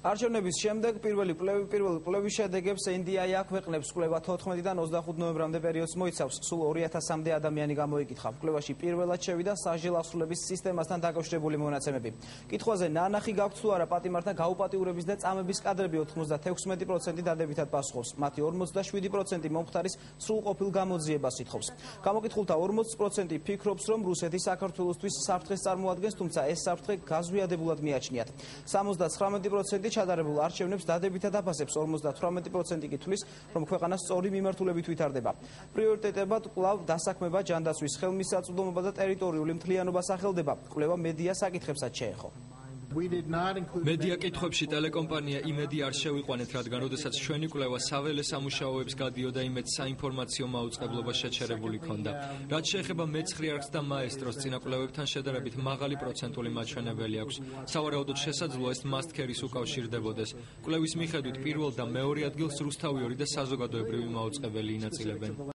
არჩევნების შემდეგ პირველი კვლევის შედეგებს NDI აქვეყნებს. კვლევა 14-დან 25 ნოემბრამდე პერიოდს მოიცავს. სულ 2000-მდე ადამიანი გამოიკითხა. კვლევაში პირველად შევიდა სასჯელ ასრულების სისტემასთან დაკავშირებული მონაცემები. კითხვაზე ნანახი გაქვთ თუ არა პატიმართა გაუპატიურების და წამების კადრები 96% დადებითად პასუხობს. მათი 47% მომხდარის სრულყოფილ გამოძიებას ითხოვს. გამოკითხულთა 40% ფიქრობს, რომ რუსეთი საქართველოსთვის საფრთხეს წარმოადგენს, თუმცა ეს საფრთხე გაზვიადებულად მიაჩნიათ. 79% ჩადარებულ არჩევნებს დადებითად აფასებს, 58% კი თვლის, რომ ქვეყანა სწორი მიმართულებით ვითარდება. პრიორიტეტებად კვლავ დასაქმება, ჯანდაცვის ხელმისაწვდომობა და ტერიტორიული მთლიანობა სახელდება. კვლევა მედია საკითხებსაც შეეხო. მედია კითხვებში ტელეკომპანია იმედი არ შევიყვანეთ, რადგან როდესაც ჩვენი კვლევა საველე სამუშაოებს გადიოდა, იმედ საინფორმაციო მაუწყებლობა შეჩერებული ჰქონდა. რაც შეეხება მეცხრე არხს და მაესტროს, წინა კვლევებთან შედარებით მაღალი პროცენტული მაჩვენებელი აქვს. სავარაუდოდ შესაძლოა ეს მასტქერის უკავშირდებოდეს. კვლევის მიხედვით პირველ და მეორე ადგილს რუსთავი 2 და საზოგადოებრივი მაუწყებელი ინაწილებენ.